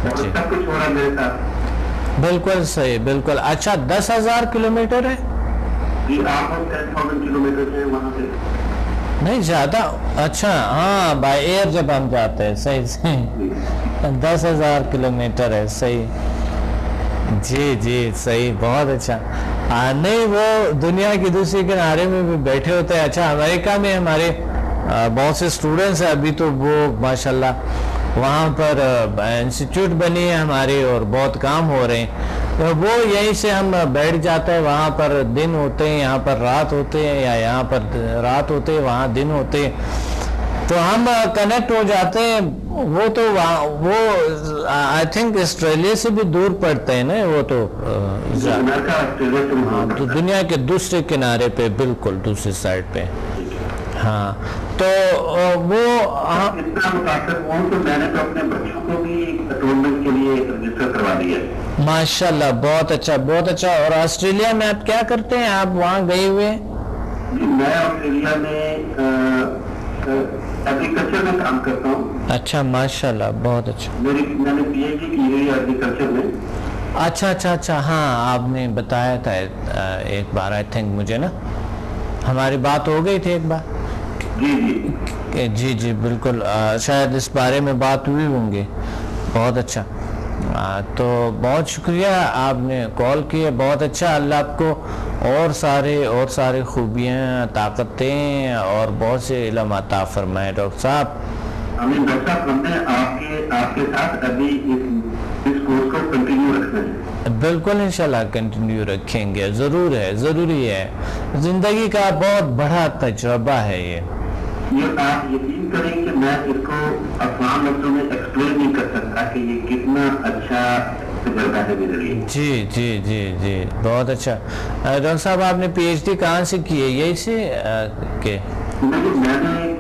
جی سب کچھ ہو رہا ہے میرے ساتھ. بالکل صحیح بالکل. اچھا 10,000 کلومیٹر ہے؟ جی آپ 10,000 کلومیٹر سے وہاں سے. نہیں زیادہ. اچھا ہاں بائی ایئر جب ہم جاتے ہیں. صحیح صحیح 10,000 کلومیٹر ہے. صحیح جی جی صحیح بہت اچھا. نہیں وہ دنیا کی دوسری کنارے میں بھی بیٹھے ہوتے ہیں. اچھا امریکہ میں ہمارے بہت سے اسٹوڈنٹس ہیں ابھی تو وہ ماشاءاللہ وہاں پر انسٹیٹیوٹ بنی ہے ہماری اور بہت کام ہو رہے ہیں. تو وہ یہیں سے ہم بیٹھ جاتے ہیں. وہاں پر دن ہوتے ہیں یہاں پر رات ہوتے ہیں یا یہاں پر رات ہوتے ہیں وہاں دن ہوتے ہیں تو ہم کنیکٹ ہو جاتے ہیں. وہ تو وہ آئی تھنک آسٹریلیا سے بھی دور پڑتے ہیں نا وہ تو تو دنیا کے دوسرے کنارے پہ بالکل دوسری سائڈ پہ. ہاں تو وہ اتنا متاثر ہوں تو میں نے تو اپنے بچوں کو بھی ٹورنامنٹ کے لیے رجسٹر کروا دیا ہے. ماشاءاللہ بہت اچھا بہت اچھا. اور آسٹریلیا میں آپ کیا کرتے ہیں؟ آپ وہاں گئے ہوئے ہیں؟ جی میں آسٹریلیا میں ایگریکلچر میں کام کرتا ہوں. اچھا ماشاءاللہ بہت اچھا. میں نے پی ایچ ڈی کی ہوئی ایگریکلچر میں. اچھا اچھا اچھا ہاں آپ نے بتایا تھا ایک بار آئی تھنک مجھے نا ہماری بات ہو گئی تھی ایک بار. جی جی جی جی بالکل شاید اس بارے میں بات ہوئی ہوں گی. بہت اچھا. تو بہت شکریہ آپ نے کال کی ہے. بہت اچھا. اللہ آپ کو اور سارے خوبیاں طاقتیں اور بہت سے علم عطا فرمائے. ڈاکٹر صاحب آمین. ڈاکٹر صاحب ہم نے آپ کے ساتھ ابھی اس کورس کو کنٹینیو رکھنا ہے. بالکل انشاءاللہ کنٹینیو رکھیں گے. ضرور ہے ضروری ہے. زندگی کا بہت بڑا تجربہ ہے یہ آپ یقین کریں کہ میں اس کو افہام لفظوں میں ایکسپلین نہیں کر سکتا کہ یہ کتنا اچھا تجربہ ہے میرے لیے. جی جی جی جی بہت اچھا. ڈاکٹر صاحب آپ نے پی ایچ ڈی کہاں سے کی ہے؟ یہی سے کہ میں نے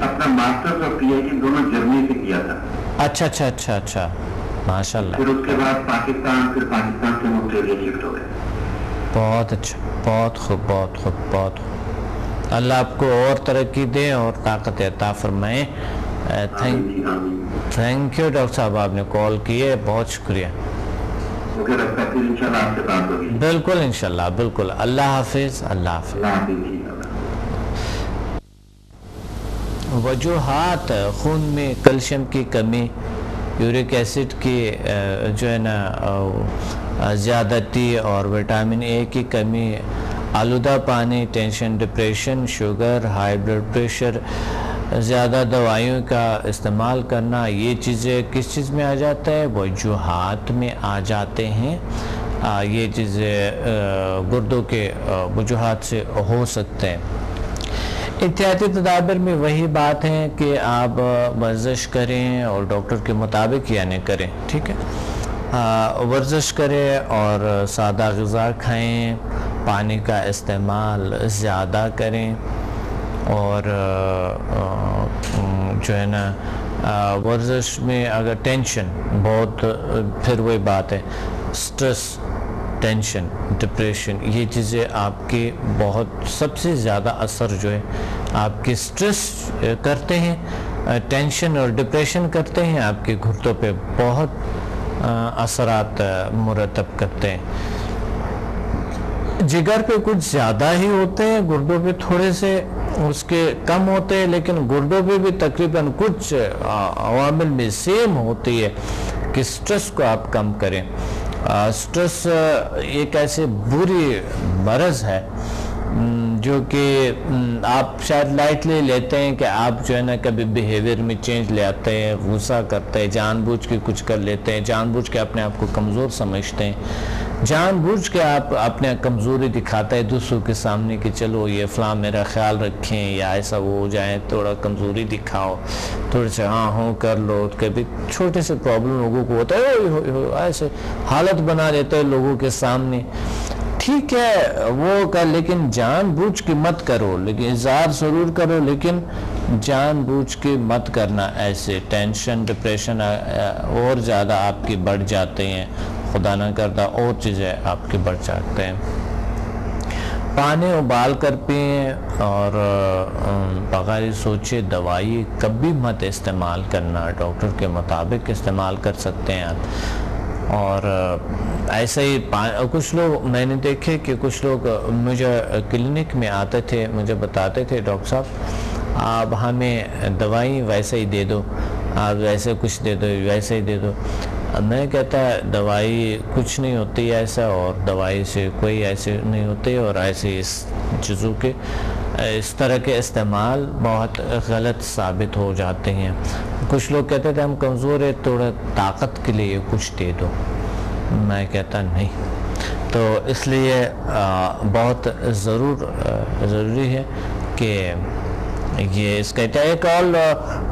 اپنا ماسٹرز اور پی ایچ ڈی دونوں جرمنی سے کیا تھا. اچھا اچھا اچھا اچھا ماشاءاللہ. پھر اس کے بعد پاکستان سے ہم آسٹریلیا شفٹ ہو گئے. بہت اچھا بہت خوب بہت خوب بہت خوب. اللہ آپ کو اور ترقی دے اور طاقت عطا فرمائے. تھینک یو ڈاکٹر صاحب آپ نے کال کی ہے. بہت شکریہ. بالکل انشاءاللہ بالکل. اللہ حافظ. اللہ حافظ. وجوہات خون میں کیلشیم کی کمی، یورک ایسڈ کی جو ہے نا زیادتی اور وٹامن اے کی کمی، آلودہ پانی، tension, depression, sugar, high blood pressure, زیادہ دوائیوں کا استعمال کرنا، یہ چیزیں کس چیز میں آ جاتا ہے؟ وجوہات میں آ جاتے ہیں. یہ چیزیں گردوں کے وجوہات سے ہو سکتے ہیں. احتیاطی تدابیر میں وہی بات ہے کہ آپ ورزش کریں اور ڈاکٹر کے مطابق یعنی کریں. ٹھیک ہے، ورزش کریں اور سادہ غذا کھائیں، پانی کا استعمال زیادہ کریں اور جو ہے نا ورزش میں اگر ٹینشن بہت، پھر وہی بات ہے سٹریس، ٹینشن، ڈپریشن، یہ چیزیں آپ کے بہت سب سے زیادہ اثر جو ہے آپ کے سٹریس کرتے ہیں، ٹینشن اور ڈپریشن کرتے ہیں، آپ کے گھٹنوں پہ بہت اثرات مرتب کرتے ہیں. جگر پہ کچھ زیادہ ہی ہوتے ہیں، گردوں پہ تھوڑے سے اس کے کم ہوتے ہیں، لیکن گردوں پہ بھی تقریباً کچھ عوامل میں سیم ہوتی ہے کہ سٹریس کو آپ کم کریں. سٹریس ایک ایسے بری مرض ہے جو کہ آپ شاید لائٹلی لیتے ہیں کہ آپ جو ہے نا کبھی بیہیویئر میں چینج لے آتے ہیں، غصہ کرتے ہیں، جان بوجھ کے کچھ کر لیتے ہیں، جان بوجھ کے اپنے آپ کو کمزور سمجھتے ہیں، جان بوجھ کے آپ اپنے کمزوری دکھاتے ہیں دوسروں کے سامنے کہ چلو یہ فلاں میرا خیال رکھیں یا ایسا وہ ہو جائے، تھوڑا کمزوری دکھاؤ، تھوڑے سے ہاں کر لو. کبھی چھوٹے سے پرابلم لوگوں کو ہوتا ہے ایسے حالت بنا دیتے ہیں لوگوں کے سامنے. ٹھیک ہے وہ کر، لیکن جان بوجھ کے مت کرو، لیکن اظہار ضرور کرو، لیکن جان بوجھ کے مت کرنا. ایسے ٹینشن، ڈپریشن اور زیادہ آپ کے بڑھ جاتے ہیں، خدا نہ کردہ اور چیزیں آپ کے بڑھ جاتے ہیں. پانی ابال کر پئیں اور بغیر سوچے دوائی کبھی مت استعمال کرنا، ڈاکٹر کے مطابق استعمال کر سکتے ہیں آپ۔ اور ایسے ہی کچھ لوگ میں نے دیکھے کہ کچھ لوگ مجھے کلینک میں آتے تھے، مجھے بتاتے تھے ڈاکٹر صاحب آپ ہمیں دوائی ویسے ہی دے دو، آپ ویسے کچھ دے دو، ویسے ہی دے دو۔ میں کہتا ہے دوائی کچھ نہیں ہوتی ایسا، اور دوائی سے کوئی ایسے نہیں ہوتے، اور ایسے اس چیزوں کے اس طرح کے استعمال بہت غلط ثابت ہو جاتے ہیں۔ کچھ لوگ کہتے تھے ہم کمزور ہیں، تھوڑا طاقت کے لیے کچھ دے دو، میں کہتا نہیں۔ تو اس لیے بہت ضروری ہے کہ یہ اس کا ایک کال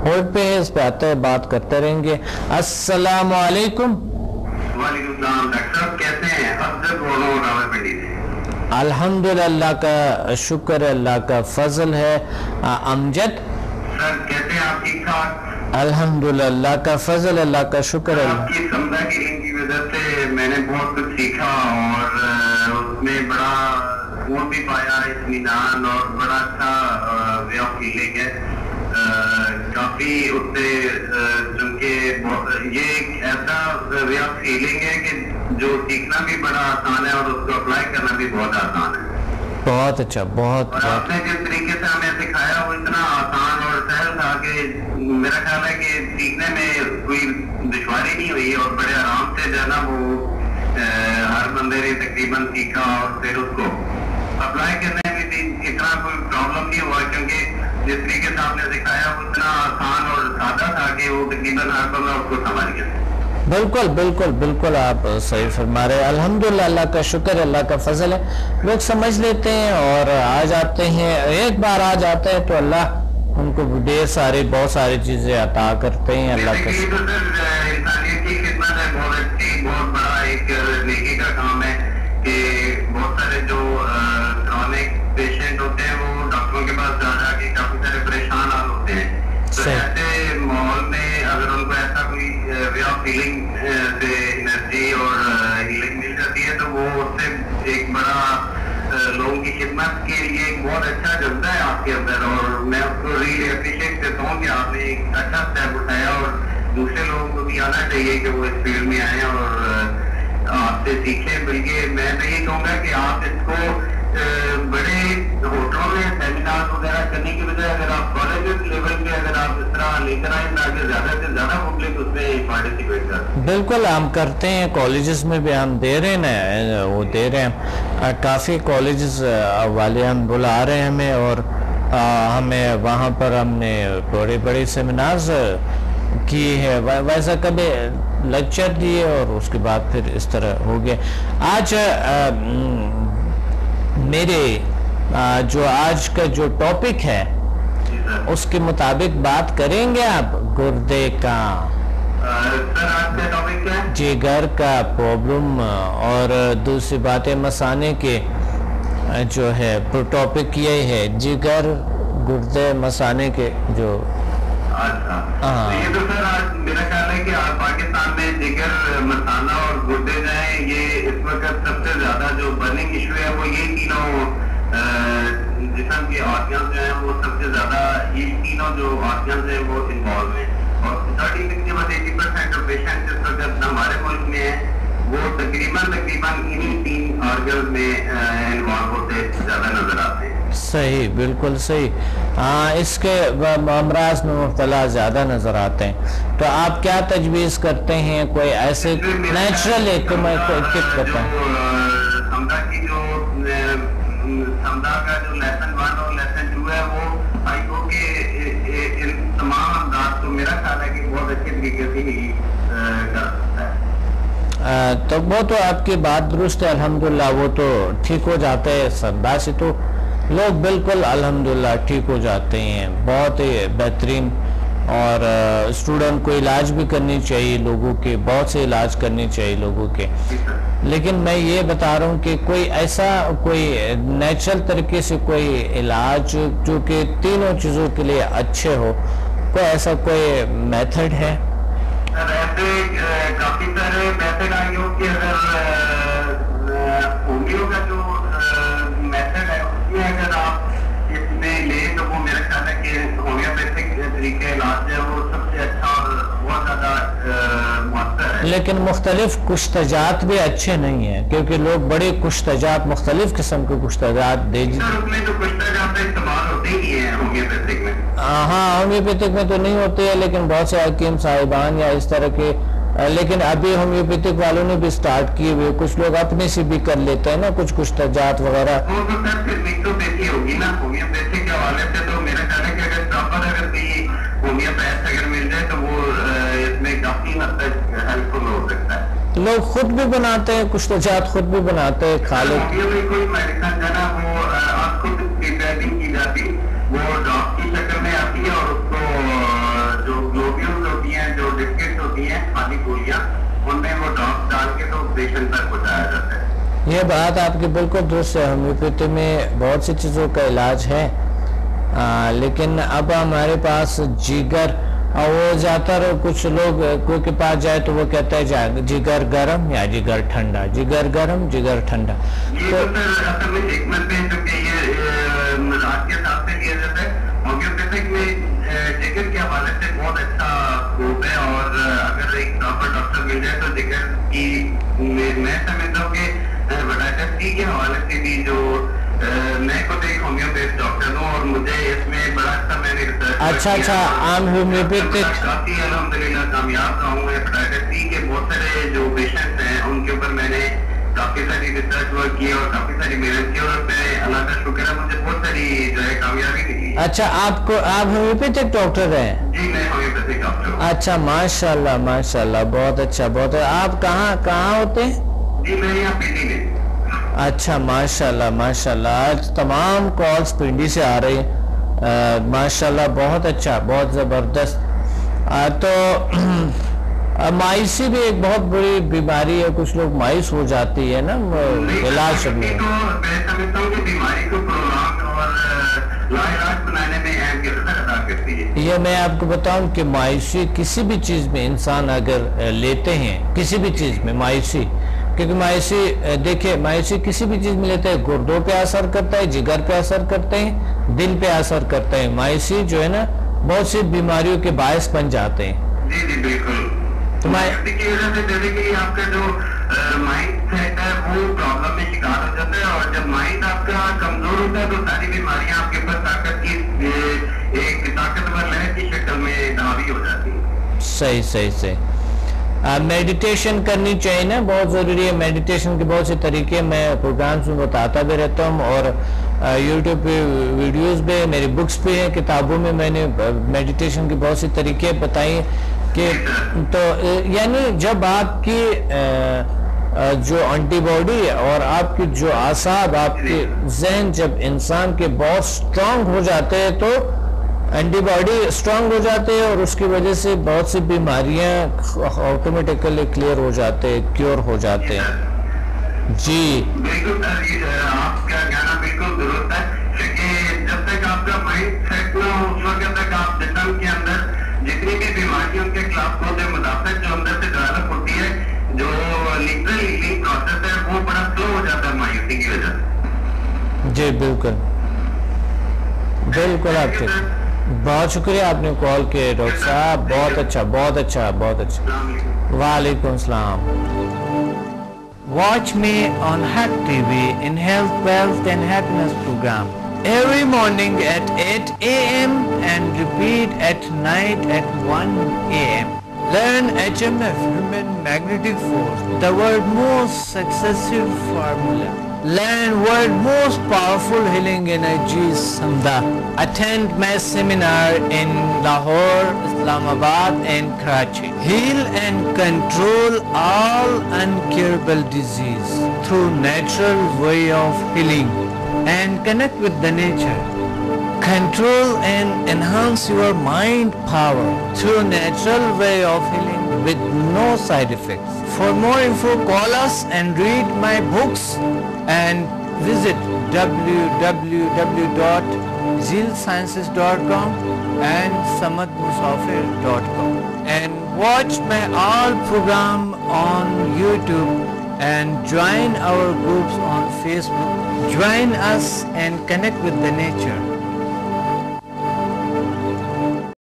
ہولڈ پہ ہے، اس پہ آتے ہیں، بات کرتے رہیں گے۔ السلام علیکم۔ وعلیکم السلام ڈاکٹر صاحب، کیسے ہیں؟ افضل بول رہا ہوں راولپنڈی سے۔ الحمدللہ کا شکر ہے، اللہ کا فضل ہے۔ امجد سر کیسے ہیں آپ؟ ٹھیک ٹھاک؟ الحمدللہ اللہ کا فضل، اللہ کا شکر ہے۔ آپ کی سمدہ کی لنک کی وجہ سے میں نے بہت کچھ سیکھا، اور اس میں بڑا سکون بھی پایا، اطمینان، اور بڑا اچھا وے آف فیلنگ ہے۔ کافی اس سے چونکہ یہ ایک ایسا وے آف فیلنگ ہے کہ جو سیکھنا بھی بڑا آسان ہے، اور اس کو اپلائی کرنا بھی بہت آسان ہے۔ بہت اچھا، بہت اور آپ نے جس طریقے سے ہمیں سکھایا وہ اتنا آسان اور سہل تھا کہ میرا خیال ہے کہ سیکھنے میں کوئی دشواری نہیں ہوئی، اور بڑے آرام سے جو ہے نا وہ ہر بندے نے تقریباً سیکھا، اور پھر اس کو اپلائی کرنے میں بھی اتنا کوئی پرابلم نہیں ہوا، کیونکہ جس طریقے سے آپ نے سکھایا وہ اتنا آسان اور سادہ تھا کہ وہ تقریباً ہر بندہ اس کو سمجھ گیا۔ بالکل بالکل بالکل آپ صحیح فرما رہے ہیں۔ الحمدللہ اللہ کا شکر ہے، اللہ کا فضل ہے، لوگ سمجھ لیتے ہیں اور آ جاتے ہیں، ایک بار آ جاتے ہیں تو اللہ ان کو بہت ساری چیزیں عطا کرتے ہیں۔ اللہ کا شکر۔ انسانیت کی خدمت ہے، بہت اچھی، بہت بڑا ایک نیکی کا کام ہے کہ بہت سارے جو کرونک پیشنٹ ہوتے ہیں وہ ڈاکٹروں کے پاس جا جا کے کافی سارے پریشان حال ہوتے ہیں، تو ایسے ماحول میں اگر ان کو ایسا کوئی وے آف فیلنگ سے انرجی اور ہیلنگ مل جاتی ہے تو وہ اس سے ایک بڑا لوگوں کی خدمت کے لیے ایک بہت اچھا جذبہ ہے آپ کے اندر، اور میں اس کو ریئلی اپریشیٹ کرتا ہوں کہ آپ نے ایک اچھا اسٹیپ اٹھایا، اور دوسرے لوگوں کو بھی آنا چاہیے کہ وہ اس فیلڈ میں آئیں اور آپ سے سیکھیں۔ بلکہ میں تو یہ کہوں گا کہ آپ اس کو بڑے ہوٹلوں میں سیمینار وغیرہ کرنے کی بجائے اگر آپ کالج لیول پہ اگر آپ اس طرح لے کر آئیں تاکہ زیادہ سے زیادہ پبلک اس میں پارٹیسپیٹ کر۔ بالکل ہم کرتے ہیں، کالجز میں بھی ہم دے رہے ہیں، وہ دے رہے ہیں، کافی کالجز والے ہم بلا رہے ہیں ہمیں، اور ہمیں وہاں پر ہم نے بڑے بڑے سیمینارز کی ہے، ویسا کبھی لیکچر دیے اور اس کے بعد پھر اس طرح ہو گیا۔ آج میرے جو آج کا جو ٹاپک ہے اس کے مطابق بات کریں گے آپ گردے کا، جگر کا پرابلم، اور دوسری باتیں مثانے کے جو ہے ٹاپک یہ ہے جگر گردے مثانے کے جو یہ تو سر آج میرا خیال ہے کہ پاکستان میں جگر مثانہ اور گردے جو ہیں یہ اس وقت سب سے زیادہ جو برننگ ایشو ہے وہ یہ تینوں جسم کے آرگنز جو ہیں وہ سب سے زیادہ یہ تینوں جو آرگنز ہیں وہ انوالو ہیں، اور 30% جو پیشنٹ اس وقت ہمارے ملک میں ہیں وہ تقریباً انہیں تین آرگنز میں انوالو ہوتے زیادہ نظر آتے ہیں۔ صحیح، بالکل صحیح، اس کے امراض میں مبتلا زیادہ نظر آتے ہیں۔ تو آپ کیا تجویز کرتے ہیں؟ کوئی ایسے نیچرل کٹ کرتے ہیں؟ سمدہ کا جو لیسن 1 اور لیسن 2 ہے وہ آئی او کے ان تمام انداز کو میرا خیال ہے کہ بہت اچھے طریقے سے ہی کر سکتا ہے۔ تو وہ تو آپ کی بات درست ہے، الحمدللہ وہ تو ٹھیک ہو جاتے ہیں، سمدہ سے تو لوگ بالکل الحمدللہ ٹھیک ہو جاتے ہیں، بہت ہی بہترین۔ اور اسٹوڈنٹ کو علاج بھی کرنی چاہیے لوگوں کے، بہت سے علاج کرنی چاہیے لوگوں کے، لیکن میں یہ بتا رہا ہوں کہ کوئی ایسا کوئی نیچرل طریقے سے کوئی علاج جو کہ تینوں چیزوں کے لیے اچھے ہو، کوئی ایسا کوئی میتھڈ ہے؟ ایسے کافی سارے میتھڈ آئے ہو کہ اگر ہومیو کا جو میتھڈ ہے لیکن مختلف کشتجات بھی اچھے نہیں ہیں، کیونکہ لوگ بڑے کشتجات، مختلف قسم کے کشتجات دے سر اس میں تو کشتجات استعمال ہوتے ہی ہیں ہومیوپیتھک میں؟ ہاں ہومیوپیتھک میں تو نہیں ہوتے ہیں، لیکن بہت سے حکیم صاحبان یا اس طرح کے، لیکن ابھی ہومیوپیتھک والوں نے بھی سٹارٹ کیے ہوئے، کچھ لوگ اپنے سے بھی کر لیتے ہیں نا کچھ کشتجات وغیرہ۔ وہ تو سر پھر مکسوپیتھی ہوگی نا، ہومیوپیتھک کے حوالے سے تو میرا خیال ہے کہ اگر پراپر اگر کوئی ہومیوپیتھ اگر مل جائے تو وہ اس میں کافی حد تک ہیلپ فل ہو سکتا ہے۔ لوگ خود بھی بناتے ہیں کشتجات، خود بھی بناتے ہیں خالد۔ ہومیو میں کوئی میڈیسن ہے نا وہ آپ خود پریپیئرنگ کی جاتی، وہ ڈراپ کی شکل میں آتی ہے اور اس کو جو گلوبیولز ہوتی ہیں، جو بسکٹس ہوتی ہیں خالی گولیاں، ان میں وہ ڈراپ ڈال کے تو پیشنٹ تک پہنچایا جاتا ہے۔ یہ بات آپ کی بالکل درست ہے، ہومیوپیتھی میں بہت سی چیزوں کا علاج ہے، لیکن اب ہمارے پاس جگر، وہ زیادہ تر کچھ لوگ کوئی کے پاس جائے تو وہ کہتا ہے جگر گرم یا جگر ٹھنڈا، جگر گرم جگر ٹھنڈا۔ یہ تو سر اصل میں حکمت ہے جو کہ یہ مزاج کے حساب سے کیا جاتا ہے۔ ہومیوپیتھک میں جگر کے حوالے سے بہت اچھا اسکوپ ہے، اور اگر ایک پراپر ڈاکٹر مل جائے تو جگر کی میں سمجھتا ہوں کہ وٹامن سی کے حوالے سے بھی جو میں خود ایک ہومیوپیتھ ڈاکٹر ہوں اور مجھے اس میں بڑا اچھا میں نے اچھا عام ہومیوپیتھک کافی الحمدللہ کامیاب رہا ہوں۔ ہیپاٹائٹس سی کے بہت سارے جو پیشنٹس ہیں ان کے اوپر میں نے کافی ساری ریسرچ ورک کی اور کافی ساری محنت کی، اور میں اللہ کا شکر ہے مجھے بہت ساری جو ہے کامیابی ملی۔ اچھا آپ ہومیوپیتھک ڈاکٹر ہیں؟ جی میں ہومیوپیتھک ڈاکٹر ہوں۔ اچھا ماشاءاللہ ماشاءاللہ، بہت اچھا بہت اچھا۔ آپ کہاں ہوتے ہیں؟ جی میں یہاں پنڈی میں۔ اچھا ماشاءاللہ ماشاءاللہ، آج تمام کالز پنڈی سے آ رہی ہیں، ماشاءاللہ بہت اچھا بہت زبردست۔ تو مائوسی بھی ایک بہت بڑی بیماری ہے، کچھ لوگ مایوس ہو جاتی ہے نا علاج میں۔ تو میں سمجھتا ہوں کہ بیماری کو پرولونگ اور لاعلاج بنانے میں اہم کردار ادا کرتی ہے۔ یہ میں آپ کو بتاؤں کہ مایوسی کسی بھی چیز میں انسان اگر لیتے ہیں، کسی بھی چیز میں مایوسی، کیونکہ مایوسی دیکھیں مایوسی کسی بھی چیز میں لیتے ہیں، گردوں پہ اثر کرتا ہے، جگر پہ اثر کرتے ہیں، دل پہ اثر کرتا ہے۔ مایوسی جو ہے نا بہت سی بیماریوں کے باعث بن جاتے ہیں۔ جی جی بالکل، مایوسی کی وجہ سے بیسیکلی آپ کا جو مائنڈ سیٹ ہے وہ پرابلم میں شکار ہو جاتا ہے، اور جب مائنڈ آپ کا کمزور ہوتا ہے تو ساری بیماریاں آپ کے اوپر طاقت کی ایک طاقتور لہر کی شکل میں حاوی ہو جاتی ہیں۔ صحیح صحیح صحیح۔ میڈیٹیشن کرنی چاہیے نا، بہت ضروری ہے۔ میڈیٹیشن کے بہت سے طریقے میں پروگرامز میں بتاتا بھی رہتا ہوں، اور یوٹیوب پہ ویڈیوز بھی، میری بکس پہ ہیں، کتابوں میں میں نے میڈیٹیشن کے بہت سے طریقے بتائے کہ تو یعنی جب آپ کی جو انٹی باڈی اور آپ کی جو اعصاب، آپ کے ذہن جب انسان کے بہت سٹرونگ ہو جاتے ہیں تو اینٹی باڈی سٹرونگ ہو جاتے ہیں، اور اس کی وجہ سے بہت سی بیماریاں آٹومیٹیکلی کلیئر ہو جاتے ہیں، کیور ہو جاتے ہیں۔ جی بالکل سر، آپ کا کہنا بالکل درست ہے کہ جب تک آپ کا مائنڈ سیٹ نہ ہو اس وقت تک آپ جسم کے اندر جتنی بھی بیماریوں کے خلاف خود مدافعت جو اندر سے ڈیولپ ہوتی ہے، جو نیچرل ہیلنگ پروسیس ہے وہ بڑا سلو ہو جاتا ہے مایوسی کی وجہ سے۔ جی بالکل بالکل، آپ کے بہت شکریہ آپ نے کال کیے ڈاکٹر صاحب، بہت اچھا بہت اچھا بہت اچھا۔ السلام علیکم۔ وعلیکم السلام۔ Watch me on Hack TV in Health, Wealth and Happiness program every morning at 8 a.m. and repeat at night at 1 a.m. Learn HMF, Human Magnetic Force, the world's most successful formula. Learn world's most powerful healing energies, Samda. Attend my seminar in Lahore, Islamabad and Karachi. Heal and control all uncurable disease through natural way of healing and connect with the nature. Control and enhance your mind power through natural way of healing with no side effects. For more info, call us and read my books and visit www.zealsciences.com and samadmusafir.com and watch my all program on YouTube and join our groups on Facebook. Join us and connect with the nature.